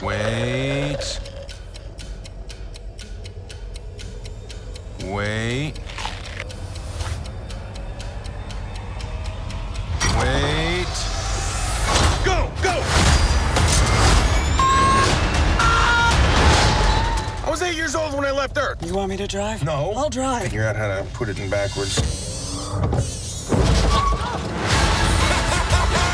Wait. Wait. Wait. Go! Go! I was 8 years old when I left Earth. You want me to drive? No. I'll drive. Figure out how to put it in backwards.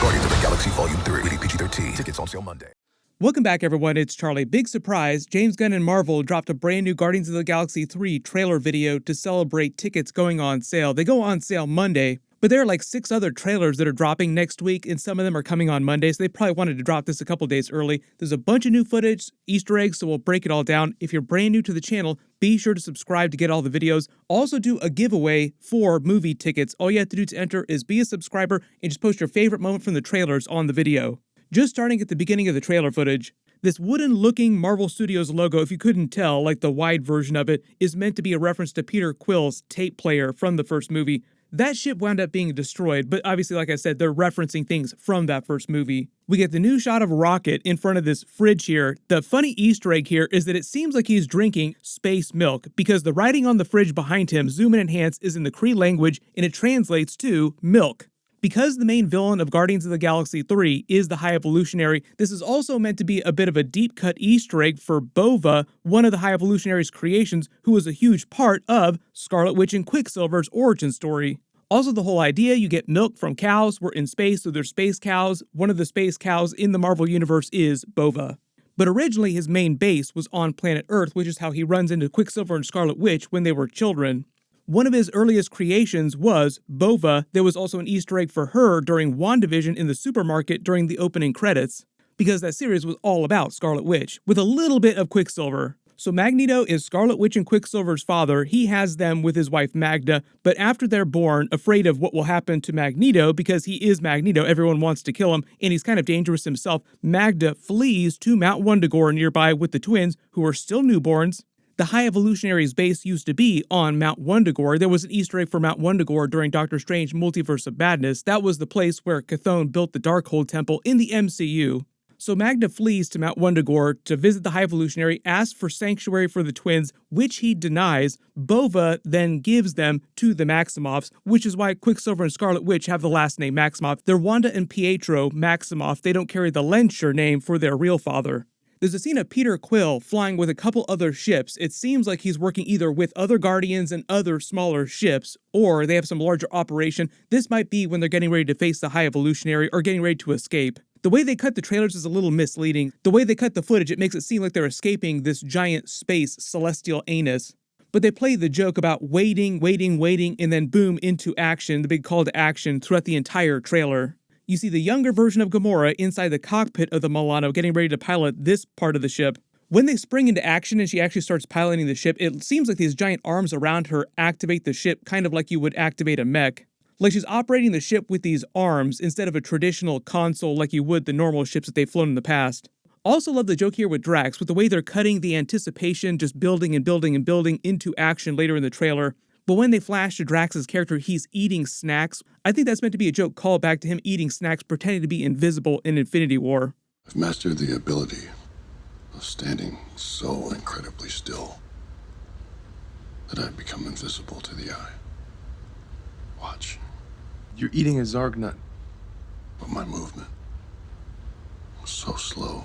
Guardians of the Galaxy Volume 3, rated PG-13. Tickets on sale Monday. Welcome back, everyone. It's Charlie. Big surprise, James Gunn and Marvel dropped a brand new Guardians of the Galaxy 3 trailer video to celebrate tickets going on sale. They go on sale Monday, but there are like 6 other trailers that are dropping next week, and some of them are coming on Monday, so they probably wanted to drop this a couple days early. There's a bunch of new footage, Easter eggs, so we'll break it all down. If you're brand new to the channel, be sure to subscribe to get all the videos. Also do a giveaway for movie tickets. All you have to do to enter is be a subscriber and just post your favorite moment from the trailers on the video. Just starting at the beginning of the trailer footage, this wooden-looking Marvel Studios logo, if you couldn't tell, like the wide version of it, is meant to be a reference to Peter Quill's tape player from the first movie. That ship wound up being destroyed, but obviously, like I said, they're referencing things from that first movie. We get the new shot of Rocket in front of this fridge here. The funny Easter egg here is that it seems like he's drinking space milk, because the writing on the fridge behind him, zoom and enhance, is in the Kree language, and it translates to milk. Because the main villain of Guardians of the Galaxy 3 is the High Evolutionary, this is also meant to be a bit of a deep-cut Easter egg for Bova, one of the High Evolutionary's creations, who was a huge part of Scarlet Witch and Quicksilver's origin story. Also, the whole idea, you get milk from cows, we're in space, so they're space cows. One of the space cows in the Marvel Universe is Bova. But originally, his main base was on planet Earth, which is how he runs into Quicksilver and Scarlet Witch when they were children. One of his earliest creations was Bova. There was also an Easter egg for her during WandaVision in the supermarket during the opening credits, because that series was all about Scarlet Witch, with a little bit of Quicksilver. So Magneto is Scarlet Witch and Quicksilver's father. He has them with his wife Magda, but after they're born, afraid of what will happen to Magneto, because he is Magneto, everyone wants to kill him, and he's kind of dangerous himself, Magda flees to Mount Wundagore nearby with the twins, who are still newborns. The High Evolutionary's base used to be on Mount Wundagore. There was an Easter egg for Mount Wundagore during Doctor Strange Multiverse of Madness. That was the place where Chthon built the Darkhold Temple in the MCU. So Magda flees to Mount Wundagore to visit the High Evolutionary, asks for sanctuary for the twins, which he denies. Bova then gives them to the Maximoffs, which is why Quicksilver and Scarlet Witch have the last name Maximoff. They're Wanda and Pietro Maximoff. They don't carry the Lensher name for their real father. There's a scene of Peter Quill flying with a couple other ships. It seems like he's working either with other Guardians and other smaller ships, or they have some larger operation. This might be when they're getting ready to face the High Evolutionary or getting ready to escape. The way they cut the trailers is a little misleading. The way they cut the footage, it makes it seem like they're escaping this giant space celestial anus. But they play the joke about waiting, and then boom, into action, the big call to action throughout the entire trailer. You see the younger version of Gamora inside the cockpit of the Milano getting ready to pilot this part of the ship. When they spring into action and she actually starts piloting the ship, it seems like these giant arms around her activate the ship kind of like you would activate a mech. Like she's operating the ship with these arms instead of a traditional console like you would the normal ships that they've flown in the past. Also love the joke here with Drax, with the way they're cutting the anticipation, just building into action later in the trailer. But when they flash to Drax's character, he's eating snacks. I think that's meant to be a joke callback to him eating snacks, pretending to be invisible in Infinity War. I've mastered the ability of standing so incredibly still that I've become invisible to the eye. Watch. You're eating a Zarg nut. But my movement was so slow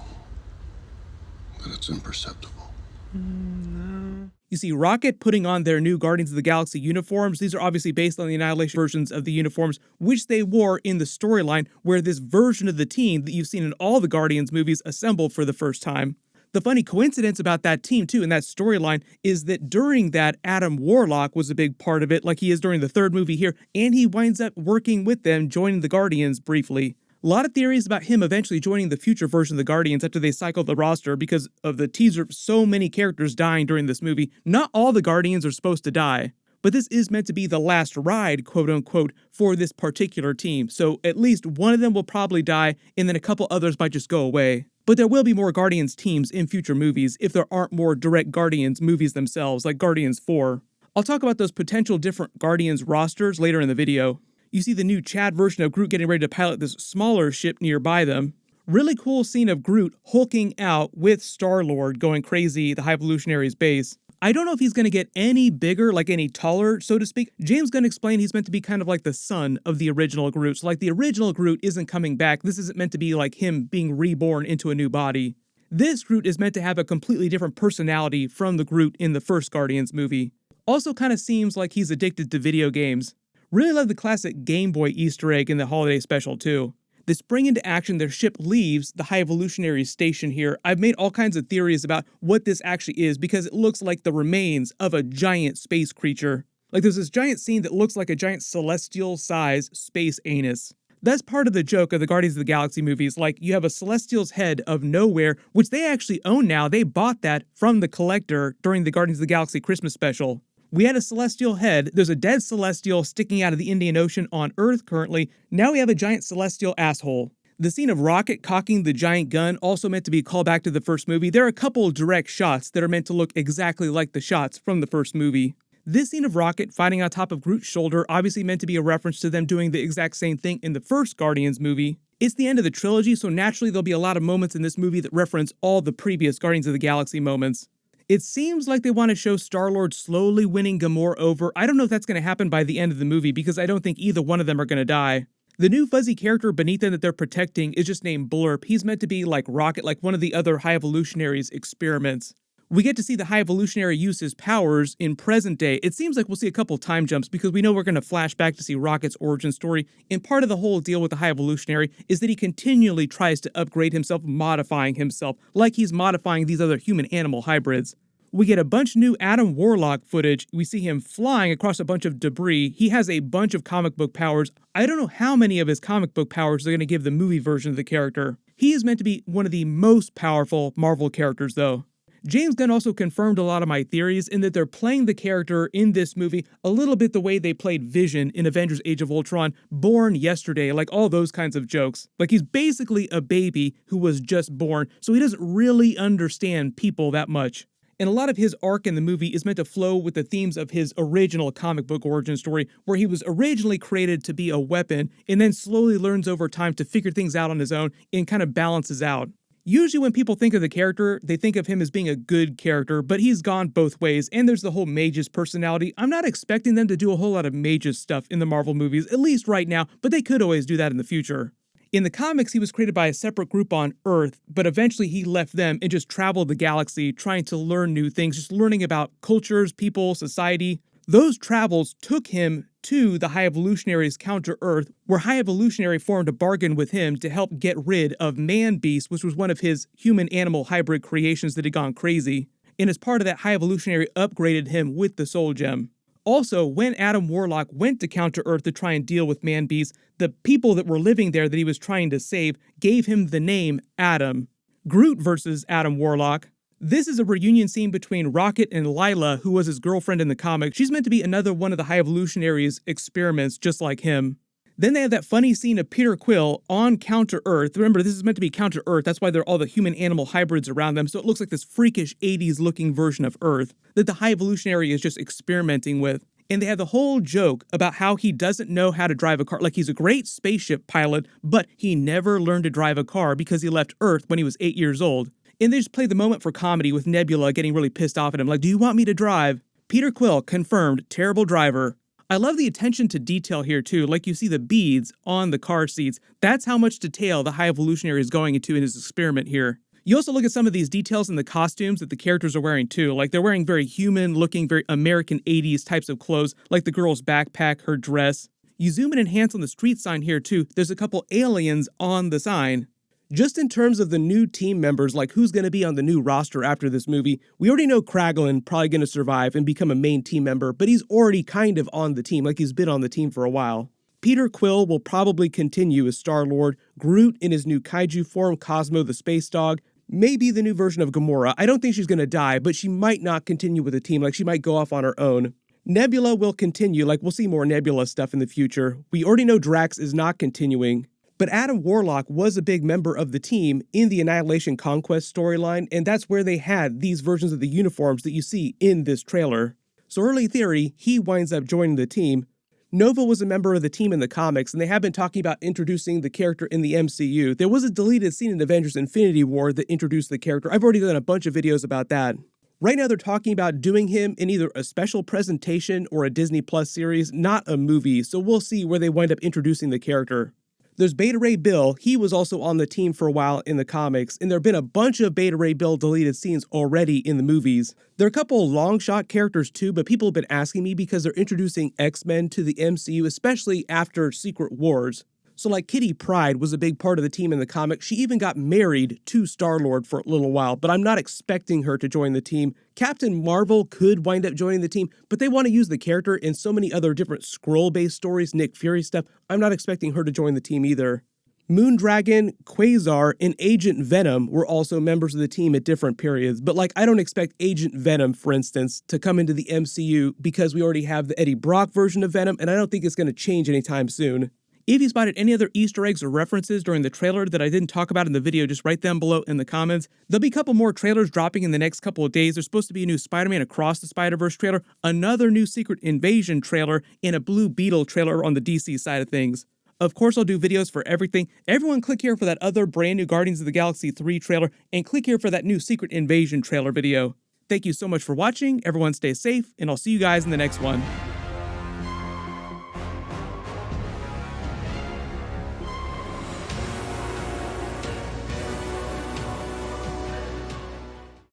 that it's imperceptible. You see Rocket putting on their new Guardians of the Galaxy uniforms. These are obviously based on the Annihilation versions of the uniforms, which they wore in the storyline, where this version of the team that you've seen in all the Guardians movies assembled for the first time. The funny coincidence about that team, too, in that storyline, is that during that, Adam Warlock was a big part of it, like he is during the third movie here, and he winds up working with them, joining the Guardians briefly. A lot of theories about him eventually joining the future version of the Guardians after they cycle the roster because of the teaser of so many characters dying during this movie. Not all the Guardians are supposed to die, but this is meant to be the last ride, quote-unquote, for this particular team. So at least one of them will probably die, and then a couple others might just go away. But there will be more Guardians teams in future movies if there aren't more direct Guardians movies themselves, like Guardians 4. I'll talk about those potential different Guardians rosters later in the video. You see the new Chad version of Groot getting ready to pilot this smaller ship nearby them. Really cool scene of Groot hulking out with Star-Lord going crazy at the High Evolutionary's base. I don't know if he's going to get any bigger, like any taller, so to speak. James Gunn explained he's meant to be kind of like the son of the original Groot. So like the original Groot isn't coming back. This isn't meant to be like him being reborn into a new body. This Groot is meant to have a completely different personality from the Groot in the first Guardians movie. Also kind of seems like he's addicted to video games. Really love the classic Game Boy Easter egg in the holiday special too. They spring into action, their ship leaves the High Evolutionary station here. I've made all kinds of theories about what this actually is because it looks like the remains of a giant space creature. Like there's this giant scene that looks like a giant celestial-size space anus. That's part of the joke of the Guardians of the Galaxy movies. Like you have a Celestial's head of nowhere, which they actually own now. They bought that from the collector during the Guardians of the Galaxy Christmas special. We had a celestial head, there's a dead celestial sticking out of the Indian Ocean on Earth currently, now we have a giant celestial asshole. The scene of Rocket cocking the giant gun also meant to be a callback to the first movie. There are a couple of direct shots that are meant to look exactly like the shots from the first movie. This scene of Rocket fighting on top of Groot's shoulder obviously meant to be a reference to them doing the exact same thing in the first Guardians movie. It's the end of the trilogy, so naturally there'll be a lot of moments in this movie that reference all the previous Guardians of the Galaxy moments. It seems like they want to show Star-Lord slowly winning Gamora over. I don't know if that's going to happen by the end of the movie because I don't think either one of them are going to die. The new fuzzy character beneath them that they're protecting is just named Blurp. He's meant to be like Rocket, like one of the other High Evolutionaries' experiments. We get to see the High Evolutionary use his powers in present day. It seems like we'll see a couple time jumps because we know we're going to flash back to see Rocket's origin story. And part of the whole deal with the High Evolutionary is that he continually tries to upgrade himself, modifying himself, like he's modifying these other human-animal hybrids. We get a bunch of new Adam Warlock footage. We see him flying across a bunch of debris. He has a bunch of comic book powers. I don't know how many of his comic book powers they're going to give the movie version of the character. He is meant to be one of the most powerful Marvel characters, though. James Gunn also confirmed a lot of my theories in that they're playing the character in this movie a little bit the way they played Vision in Avengers Age of Ultron, Born Yesterday, like all those kinds of jokes. Like he's basically a baby who was just born, so he doesn't really understand people that much. And a lot of his arc in the movie is meant to flow with the themes of his original comic book origin story, where he was originally created to be a weapon and then slowly learns over time to figure things out on his own and kind of balances out. Usually when people think of the character, they think of him as being a good character, but he's gone both ways, and there's the whole Magus personality. I'm not expecting them to do a whole lot of Magus stuff in the Marvel movies, at least right now, but they could always do that in the future. In the comics, he was created by a separate group on Earth, but eventually he left them and just traveled the galaxy trying to learn new things, just learning about cultures, people, society. Those travels took him to the High Evolutionary's Counter-Earth, where High Evolutionary formed a bargain with him to help get rid of Man-Beast, which was one of his human-animal hybrid creations that had gone crazy. And as part of that, High Evolutionary upgraded him with the Soul Gem. Also, when Adam Warlock went to Counter-Earth to try and deal with Man-Beast, the people that were living there that he was trying to save gave him the name Adam. Groot versus Adam Warlock. This is a reunion scene between Rocket and Lila, who was his girlfriend in the comic. She's meant to be another one of the High Evolutionary's experiments, just like him. Then they have that funny scene of Peter Quill on Counter-Earth. Remember, this is meant to be Counter-Earth. That's why they're all the human-animal hybrids around them, so it looks like this freakish 80s-looking version of Earth that the High Evolutionary is just experimenting with. And they have the whole joke about how he doesn't know how to drive a car. Like, he's a great spaceship pilot, but he never learned to drive a car because he left Earth when he was 8 years old. And they just play the moment for comedy with Nebula getting really pissed off at him. Like, do you want me to drive? Peter Quill, confirmed, terrible driver. I love the attention to detail here too, like you see the beads on the car seats. That's how much detail the High Evolutionary is going into in his experiment here. You also look at some of these details in the costumes that the characters are wearing too, like they're wearing very human-looking, very American 80s types of clothes, like the girl's backpack, her dress. You zoom in and enhance on the street sign here too, there's a couple aliens on the sign. Just in terms of the new team members, like who's going to be on the new roster after this movie, we already know Kraglin probably going to survive and become a main team member, but he's already kind of on the team, like he's been on the team for a while. Peter Quill will probably continue as Star-Lord, Groot in his new kaiju form, Cosmo the Space Dog, maybe the new version of Gamora. I don't think she's going to die, but she might not continue with the team, like she might go off on her own. Nebula will continue, like we'll see more Nebula stuff in the future. We already know Drax is not continuing. But Adam Warlock was a big member of the team in the Annihilation Conquest storyline, and that's where they had these versions of the uniforms that you see in this trailer. So early theory, he winds up joining the team. Nova was a member of the team in the comics, and they have been talking about introducing the character in the MCU. There was a deleted scene in Avengers Infinity War that introduced the character. I've already done a bunch of videos about that. Right now, they're talking about doing him in either a special presentation or a Disney Plus series, not a movie, so we'll see where they wind up introducing the character. There's Beta Ray Bill. He was also on the team for a while in the comics, and there have been a bunch of Beta Ray Bill deleted scenes already in the movies. There are a couple of long shot characters too, but people have been asking me because they're introducing X-Men to the MCU, especially after Secret Wars. So like Kitty Pryde was a big part of the team in the comics. She even got married to Star-Lord for a little while, but I'm not expecting her to join the team. Captain Marvel could wind up joining the team, but they want to use the character in so many other different Skrull-based stories, Nick Fury stuff. I'm not expecting her to join the team either. Moondragon, Quasar, and Agent Venom were also members of the team at different periods, but like I don't expect Agent Venom, for instance, to come into the MCU because we already have the Eddie Brock version of Venom, and I don't think it's going to change anytime soon. If you spotted any other Easter eggs or references during the trailer that I didn't talk about in the video, just write them below in the comments. There'll be a couple more trailers dropping in the next couple of days. There's supposed to be a new Spider-Man Across the Spider-Verse trailer, another new Secret Invasion trailer, and a Blue Beetle trailer on the DC side of things. Of course, I'll do videos for everything. Everyone click here for that other brand new Guardians of the Galaxy 3 trailer, and click here for that new Secret Invasion trailer video. Thank you so much for watching. Everyone stay safe, and I'll see you guys in the next one.